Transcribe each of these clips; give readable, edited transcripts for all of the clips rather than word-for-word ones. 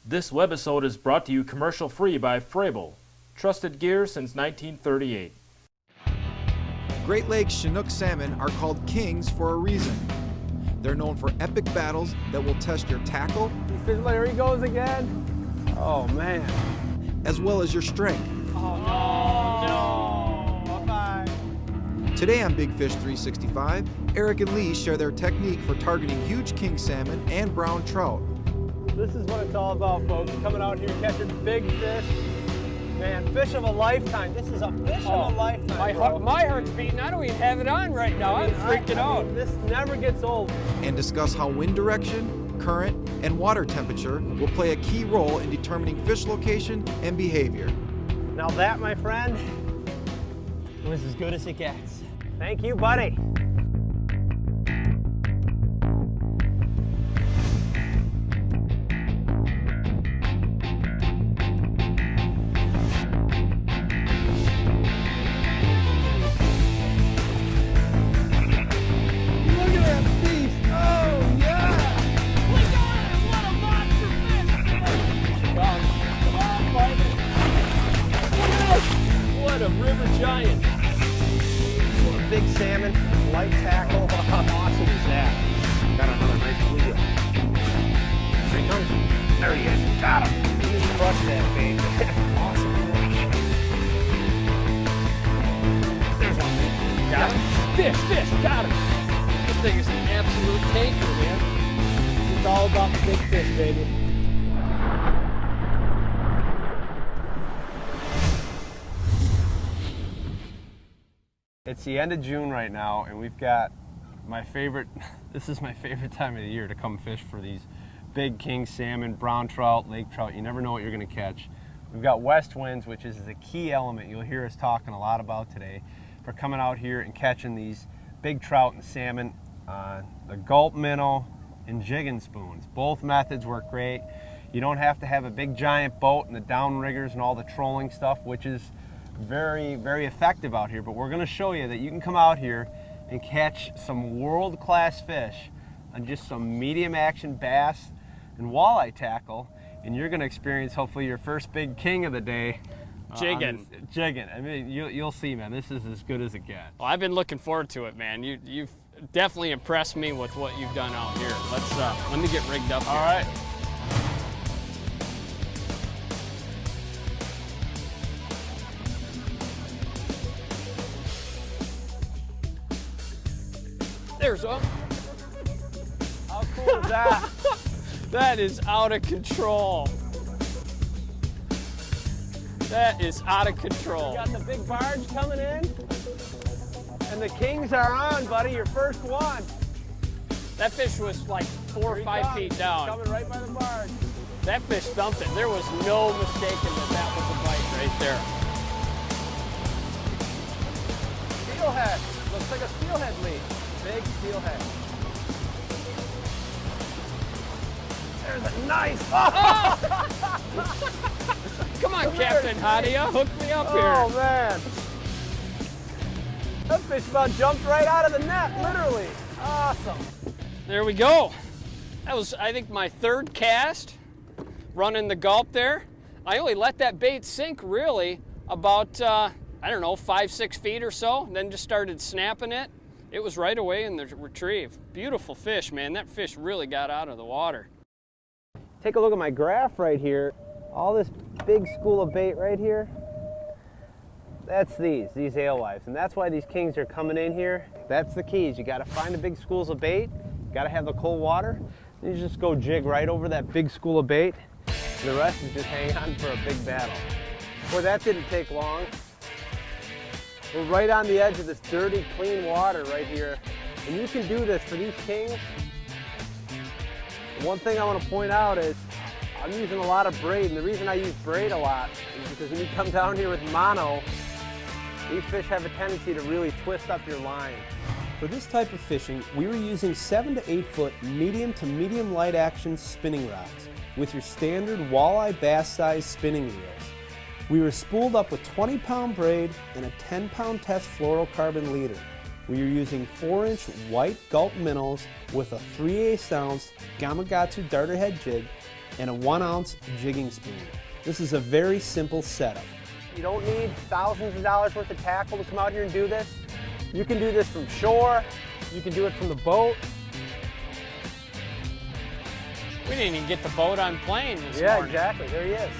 This webisode is brought to you commercial-free by Frable, trusted gear since 1938. Great Lakes Chinook salmon are called kings for a reason. They're known for epic battles that will test your tackle. There he goes again. Oh, man. As well as your strength. Oh, no. Bye-bye. Today on Big Fish 365, Eric and Lee share their technique for targeting huge king salmon and brown trout. This is what it's all about, folks. Coming out here catching big fish. Man, fish of a lifetime. This is a fish of a lifetime. My heart's beating. I don't even have it on right now. I'm freaking out. This never gets old. And discuss how wind direction, current, and water temperature will play a key role in determining fish location and behavior. Now that, my friend, was as good as it gets. Thank you, buddy. What a river giant. Big salmon, light tackle. How awesome is that? Got another nice bluegill. Here he comes. There he is. Got him. You just crushed that bait. Awesome. There's one. Got him. Fish, got him. This thing is an absolute tanker, man. It's all about the big fish, baby. It's the end of June right now, and we've got my favorite, this is my favorite time of the year to come fish for these big king salmon, brown trout, lake trout. You never know what you're going to catch. We've got west winds, which is the key element you'll hear us talking a lot about today for coming out here and catching these big trout and salmon. The Gulp Minnow and jigging spoons. Both methods work great. You don't have to have a big giant boat and the downriggers and all the trolling stuff, which is very, very effective out here, but we're going to show you that you can come out here and catch some world-class fish on just some medium action bass and walleye tackle, and you're going to experience hopefully your first big king of the day. Jigging. I mean, you'll see, man. This is as good as it gets. Well, I've been looking forward to it, man. You've definitely impressed me with what you've done out here. Let me get rigged up here. All right. There's one. How cool is that? That is out of control. That is out of control. You got the big barge coming in, and the kings are on, buddy. Your first one. That fish was like 4 or 5 feet down. Coming right by the barge. That fish thumped it. There was no mistaking that was a bite right there. Steelhead. Looks like a steelhead lead. Big steelhead. There's a nice. Oh! Come on, Captain Hadia, hook me up here. Oh, man. That fish about jumped right out of the net, literally. Awesome. There we go. That was, I think, my third cast running the gulp there. I only let that bait sink really about, I don't know, 5-6 feet or so, and then just started snapping it. It was right away in the retrieve. Beautiful fish, man. That fish really got out of the water. Take a look at my graph right here. All this big school of bait right here. That's these alewives, and that's why these kings are coming in here. That's the keys. You got to find the big schools of bait. You got to have the cold water. Then you just go jig right over that big school of bait. The rest is just hang on for a big battle. Boy, that didn't take long. We're right on the edge of this dirty, clean water right here. And you can do this for these kings. One thing I want to point out is I'm using a lot of braid, and the reason I use braid a lot is because when you come down here with mono, these fish have a tendency to really twist up your line. For this type of fishing, we were using 7 to 8 foot medium to medium light action spinning rods with your standard walleye bass size spinning reels. We were spooled up with 20-pound braid and a 10-pound test fluorocarbon leader. We are using 4-inch white Gulp Minnows with a 3/8 ounce Gamakatsu darter head jig and a 1 ounce jigging spoon. This is a very simple setup. You don't need thousands of dollars worth of tackle to come out here and do this. You can do this from shore, you can do it from the boat. We didn't even get the boat on plane this Yeah, morning. exactly, there he is.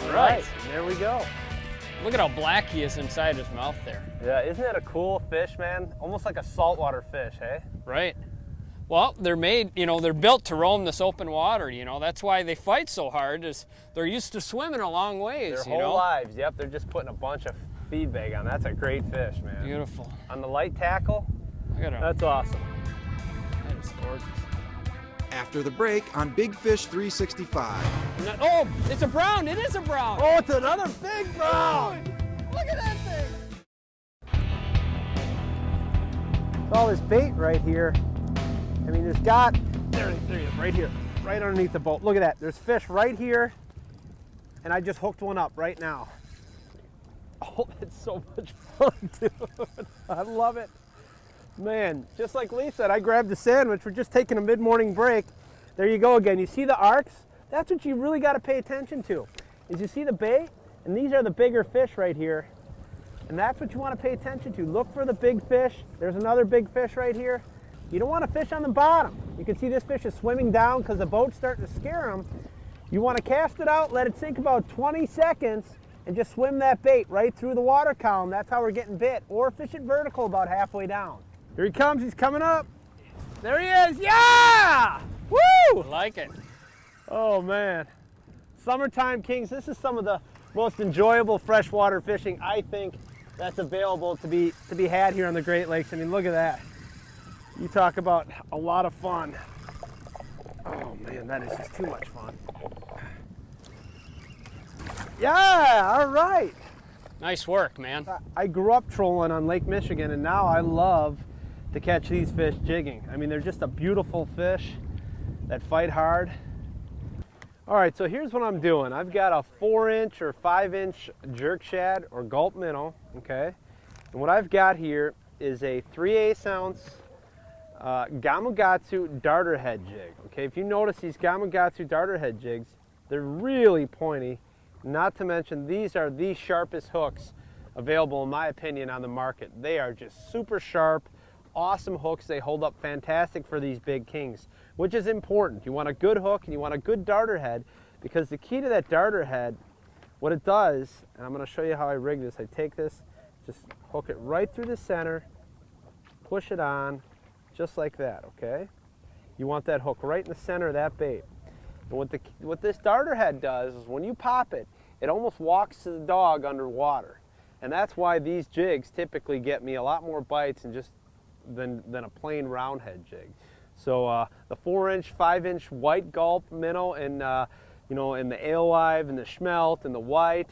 All right. There we go. Look at how black he is inside his mouth there. Yeah, isn't that a cool fish, man? Almost like a saltwater fish, hey? Right. Well, they're made, you know, they're built to roam this open water, you know. That's why they fight so hard, is they're used to swimming a long ways, Their you whole know. lives, yep, they're just putting a bunch of feed bag on. That's a great fish, man. Beautiful. On the light tackle, Look at him. that's awesome. That is gorgeous. After the break on Big Fish 365. Oh, it's a brown. It is a brown. Oh, it's another big brown. Look at that thing. All this bait right here. I mean, there he is, right here, right underneath the boat. Look at that, there's fish right here, and I just hooked one up right now. Oh, it's so much fun, dude. I love it. Man, just like Lee said, I grabbed the sandwich. We're just taking a mid-morning break. There you go again. You see the arcs? That's what you really got to pay attention to. Is you see the bait? And these are the bigger fish right here. And that's what you want to pay attention to. Look for the big fish. There's another big fish right here. You don't want to fish on the bottom. You can see this fish is swimming down because the boat's starting to scare him. You want to cast it out, let it sink about 20 seconds, and just swim that bait right through the water column. That's how we're getting bit. Or fish it vertical about halfway down. Here he comes, he's coming up. There he is, yeah! Woo! I like it. Oh man. Summertime kings, this is some of the most enjoyable freshwater fishing I think that's available to be had here on the Great Lakes. I mean, look at that. You talk about a lot of fun. Oh man, that is just too much fun. Yeah, all right. Nice work, man. I grew up trolling on Lake Michigan, and now I love to catch these fish jigging. I mean, they're just a beautiful fish that fight hard. All right, so here's what I'm doing. I've got a 4-inch or 5-inch jerk shad or gulp minnow, okay? And what I've got here is a 3/8 ounce Gamugatsu darter head jig, okay? If you notice these Gamugatsu darter head jigs, they're really pointy. Not to mention, these are the sharpest hooks available, in my opinion, on the market. They are just super sharp, awesome hooks. They hold up fantastic for these big kings, which is important. You want a good hook and you want a good darter head, because the key to that darter head, what it does, and I'm going to show you how I rig this. I take this, just hook it right through the center, push it on, just like that, okay? You want that hook right in the center of that bait. And what this darter head does is when you pop it, it almost walks to the dog underwater. And that's why these jigs typically get me a lot more bites than a plain round head jig. So the 4-inch, 5-inch white gulp minnow, and you know, and the alewife and the schmelt and the white,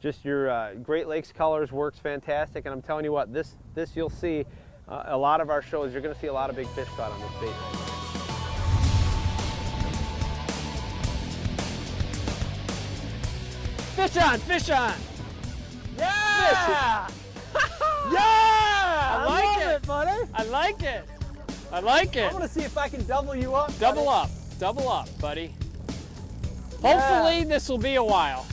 just your Great Lakes colors works fantastic. And I'm telling you what, this you'll see a lot of our shows. You're going to see a lot of big fish caught on this bait right now. Fish on, fish on. Yeah! Yeah! I like love it. buddy. I like it. I like it. I'm gonna see if I can double you up. Double buddy. up, buddy. Hopefully this will be a while.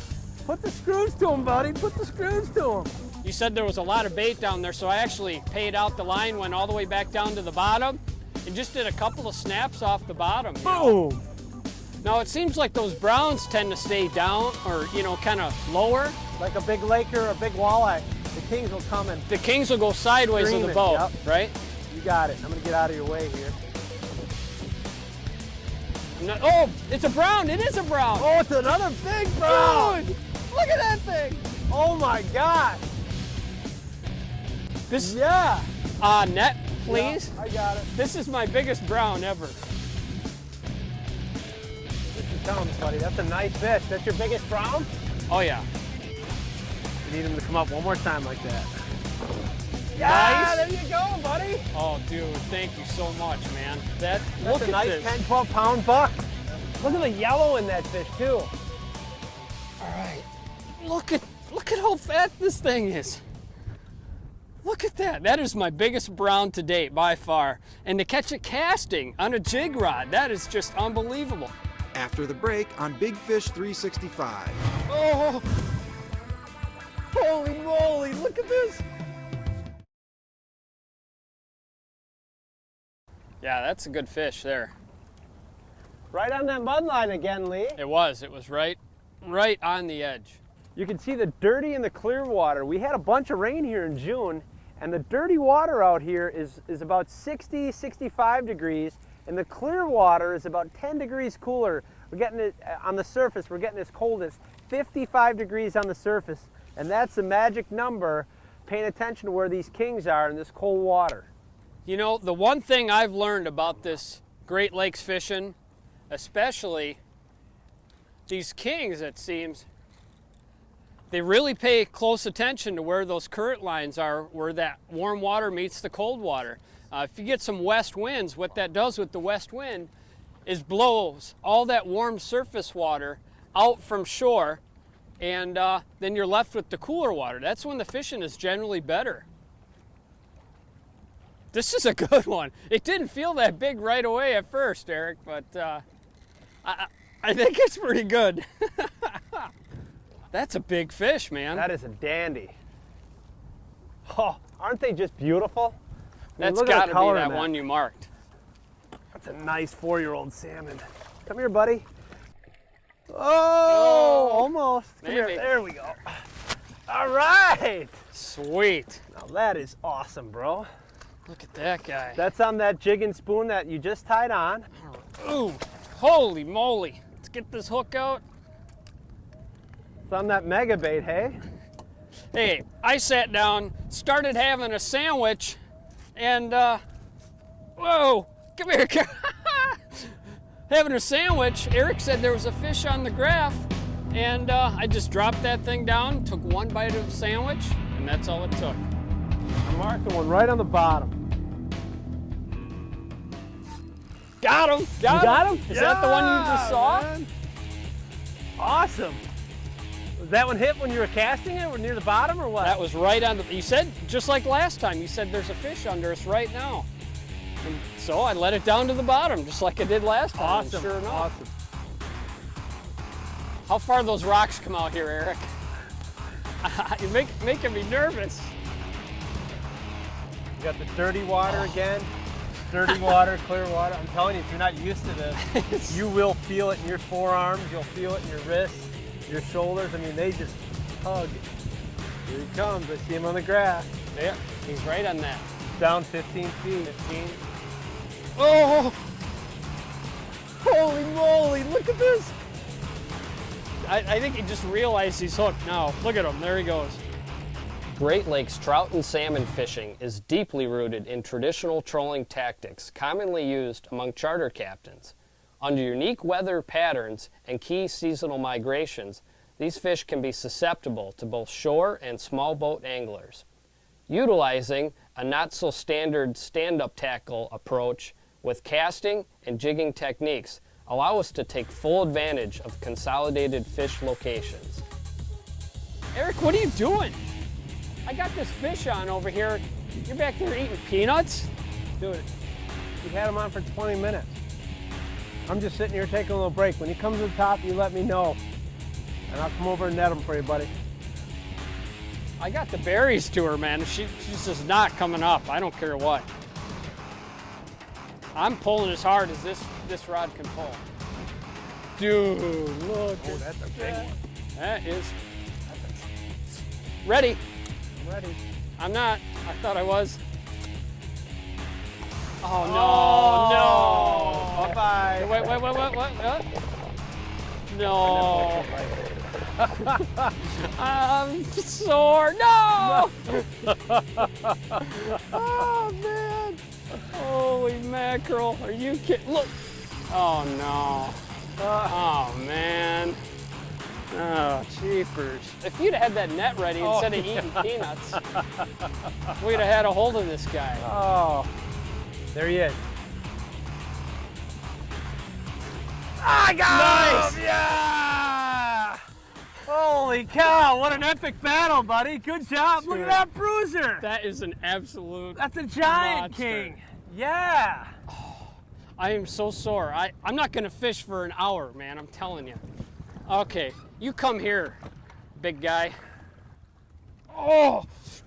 Put the screws to him, buddy. Put the screws to him. You said there was a lot of bait down there, so I actually paid out the line, went all the way back down to the bottom, and just did a couple of snaps off the bottom. You know? Boom. Now it seems like those browns tend to stay down, or you know, kind of lower. Like a big lake or a big walleye, the kings will come and The kings will go sideways of the Screaming, boat, yep. right? you got it. I'm gonna get out of your way here. Oh, it's a brown. It is a brown. Oh, it's another big brown. Dude, look at that thing. Oh my God. This Yeah. net, please. Yeah, I got it. This is my biggest brown ever. This is Tom's, buddy. That's a nice fish. That's your biggest brown? Oh yeah. You need him to come up one more time like that. Nice. There you go, buddy. Oh, dude, thank you so much, man. That's Look a at nice this. 10, 12 pound buck. Look at the yellow in that fish too. All right. Look at how fat this thing is. Look at that. That is my biggest brown to date by far. And to catch it casting on a jig rod, that is just unbelievable. After the break on Big Fish 365. Oh! Holy moly, look at this! Yeah, that's a good fish there. Right on that mud line again, Lee. It was right on the edge. You can see the dirty and the clear water. We had a bunch of rain here in June, and the dirty water out here is about 60, 65 degrees, and the clear water is about 10 degrees cooler. We're getting it on the surface, we're getting as cold as 55 degrees on the surface, and that's the magic number, paying attention to where these kings are in this cold water. You know, the one thing I've learned about this Great Lakes fishing, especially these kings, it seems, they really pay close attention to where those current lines are, where that warm water meets the cold water. If you get some west winds, what that does with the west wind is blows all that warm surface water out from shore, and then you're left with the cooler water. That's when the fishing is generally better. This is a good one. It didn't feel that big right away at first, Eric, but I think it's pretty good. That's a big fish, man. That is a dandy. Oh, aren't they just beautiful? I mean, That's got to be that one you marked. That's a nice 4-year-old salmon. Come here, buddy. Oh, almost. Come here. Maybe. There we go. All right. Sweet. Now that is awesome, bro. Look at that guy. That's on that jig and spoon that you just tied on. Ooh, holy moly. Let's get this hook out. It's on that mega bait, hey? Hey, I sat down, started having a sandwich, and whoa, come here. Having a sandwich, Eric said there was a fish on the graph, and I just dropped that thing down, took one bite of the sandwich, and that's all it took. I marked the one right on the bottom. Got him! Got him? Is that the one you just saw? Man. Awesome. Was that one hit when you were casting it, or near the bottom, or what? That was right on the, you said, just like last time, you said there's a fish under us right now. And so I let it down to the bottom, just like I did last time. Awesome. And sure enough. Awesome. How far those rocks come out here, Eric? You're making me nervous. You got the dirty water again. Dirty water, clear water. I'm telling you, if you're not used to this, you will feel it in your forearms, you'll feel it in your wrists, your shoulders. I mean, they just hug. Here he comes. I see him on the grass. Yeah, he's right on that. Down 15 feet. 15. Oh! Holy moly, look at this! I think he just realized he's hooked now. Look at him, there he goes. Great Lakes trout and salmon fishing is deeply rooted in traditional trolling tactics commonly used among charter captains. Under unique weather patterns and key seasonal migrations, these fish can be susceptible to both shore and small boat anglers. Utilizing a not-so-standard stand-up tackle approach with casting and jigging techniques allow us to take full advantage of consolidated fish locations. Eric, what are you doing? I got this fish on over here. You're back there eating peanuts? Dude, you had him on for 20 minutes. I'm just sitting here taking a little break. When he comes to the top, you let me know, and I'll come over and net him for you, buddy. I got the berries to her, man. She's just not coming up. I don't care what. I'm pulling as hard as this rod can pull. Dude, look Oh, that's a big one. That is. Ready? I'm ready. I'm not. I thought I was. Oh, no, no. Bye-bye. Wait, what? No. I'm sore. No! Oh, man. Holy mackerel. Are you kidding? Look. Oh, no. Oh, man. Oh, jeepers. If you'd have had that net ready instead of eating peanuts, we'd have had a hold of this guy. Oh, there he is. I got him! Yeah! Holy cow, what an epic battle, buddy. Good job. Look at that bruiser. That is an absolute That's a giant monster. king. Yeah. I am so sore. I'm not gonna fish for an hour, man, I'm telling you. Okay, you come here, big guy. Oh,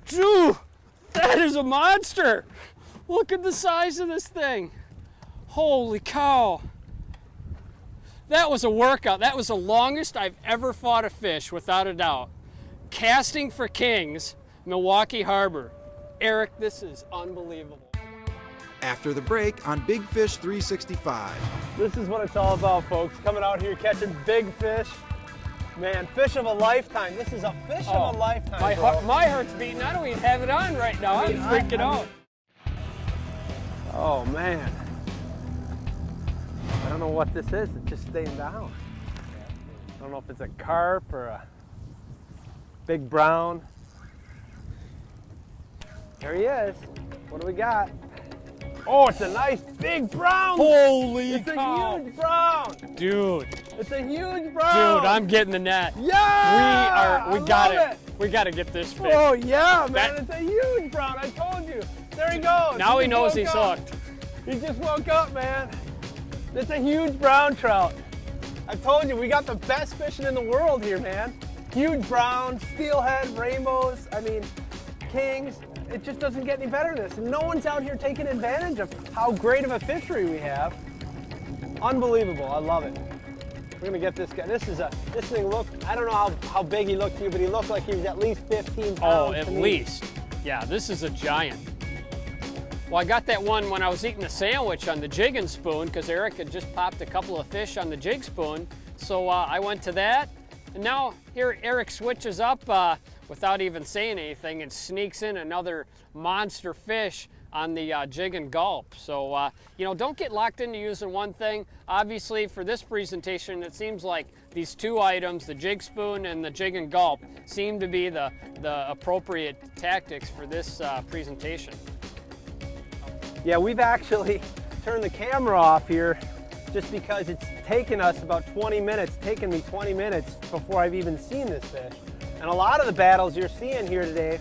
dude, that is a monster. Look at the size of this thing. Holy cow. That was a workout. That was the longest I've ever fought a fish, without a doubt. Casting for Kings, Milwaukee Harbor. Eric, this is unbelievable. After the break on Big Fish 365. This is what it's all about, folks. Coming out here catching big fish. Man, fish of a lifetime. This is a fish of a lifetime, My heart's beating. I don't even have it on right now. I'm freaking out. Oh, man. I don't know what this is. It's just staying down. I don't know if it's a carp or a big brown. There he is. What do we got? Oh, it's a nice big brown. Holy it's cow. a huge brown. Dude. It's a huge brown. Dude, I'm getting the net. Yeah. We got it. We got to get this fish. Oh, yeah, man. It's a huge brown. I told you. There he goes. Now he knows he's hooked. He just woke up, man. It's a huge brown trout. I told you, we got the best fishing in the world here, man. Huge browns, steelhead, rainbows, I mean, kings. It just doesn't get any better than this. No one's out here taking advantage of how great of a fishery we have. Unbelievable, I love it. We're gonna get this guy. This thing looked, I don't know how big he looked to you, but he looked like he was at least 15 pounds. Oh, at least. Yeah, this is a giant. Well, I got that one when I was eating a sandwich on the jig and spoon, because Eric had just popped a couple of fish on the jig spoon. So I went to that. And now here Eric switches up without even saying anything and sneaks in another monster fish on the jig and gulp. So, you know, don't get locked into using one thing. Obviously, for this presentation, it seems like these two items, the jig spoon and the jig and gulp, seem to be the appropriate tactics for this presentation. Yeah, we've actually turned the camera off here just because it's taken us about 20 minutes, taken me 20 minutes before I've even seen this fish. And a lot of the battles you're seeing here today,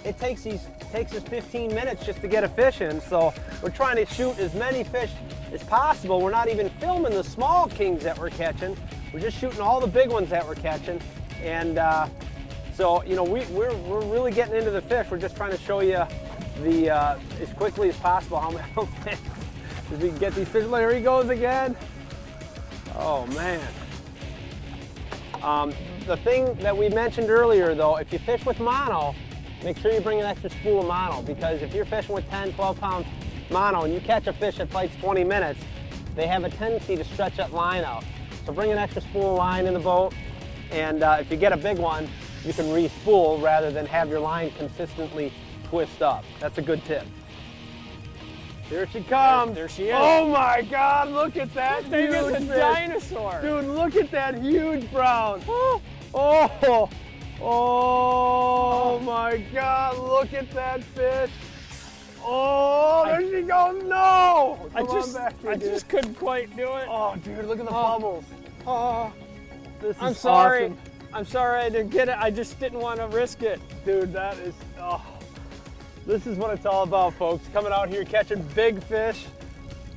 it takes us 15 minutes just to get a fish in. So we're trying to shoot as many fish as possible. We're not even filming the small kings that we're catching. We're just shooting all the big ones that we're catching. And so, you know, we're really getting into the fish. We're just trying to show you the as quickly as possible how we can get these fish. There he goes again. Oh man. The thing that we mentioned earlier though, if you fish with mono, make sure you bring an extra spool of mono, because if you're fishing with 10, 12 pound mono and you catch a fish that fights 20 minutes, they have a tendency to stretch that line out. So bring an extra spool of line in the boat, and if you get a big one, you can re-spool rather than have your line consistently twist up. That's a good tip. Here she comes. There she is. Oh my God, look at that That thing huge is a fish. dinosaur. Dude, look at that huge brown. Oh my God, look at that fish. Oh, there she goes. No! I Come on back here, I dude. just couldn't quite do it. Oh, dude, look at the bubbles. Oh, this is I'm sorry. awesome. I'm sorry I didn't get it. I just didn't want to risk it. Dude, that is, this is what it's all about, folks. Coming out here catching big fish.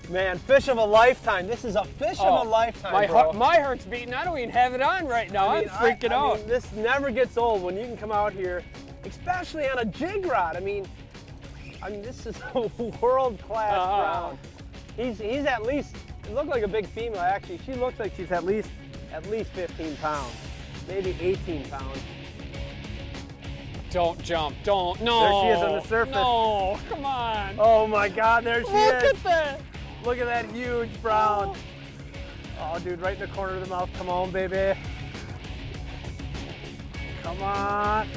Man, fish of a lifetime. This is a fish of a lifetime, bro. My heart's beating. I don't even have it on right now. I'm freaking out. I mean, this never gets old when you can come out here, especially on a jig rod. I mean, this is a world-class brown. He's at least, it looked like a big female actually. She looks like she's at least 15 pounds, maybe 18 pounds. Don't jump, don't, no. There she is on the surface. No, come on. Oh my God, there she Look is. at that. Look at that huge brown. Oh, dude, right in the corner of the mouth. Come on, baby. Come on.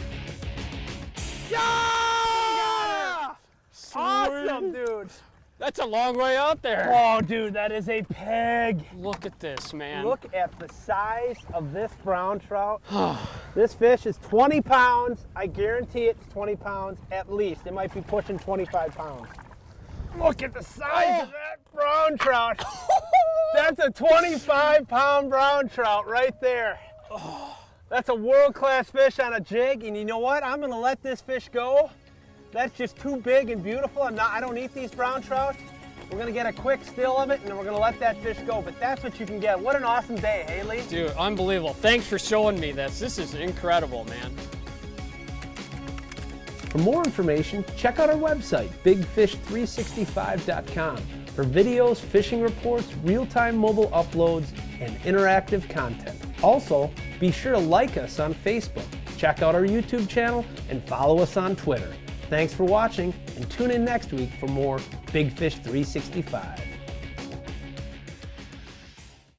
Yeah! Awesome, dude. That's a long way out there. Oh, dude, that is a pig. Look at this, man. Look at the size of this brown trout. This fish is 20 pounds. I guarantee it's 20 pounds at least. It might be pushing 25 pounds. Look at the size of that brown trout. That's a 25-pound brown trout right there. That's a world-class fish on a jig, and you know what? I'm gonna let this fish go. That's just too big and beautiful. I don't eat these brown trout, We're gonna get a quick still of it and then we're gonna let that fish go, but that's what you can get. What an awesome day, hey Lee? Dude, unbelievable. Thanks for showing me this. This is incredible, man. For more information, check out our website, bigfish365.com, for videos, fishing reports, real-time mobile uploads, and interactive content. Also, be sure to like us on Facebook, check out our YouTube channel, and follow us on Twitter. Thanks for watching, and tune in next week for more Big Fish 365.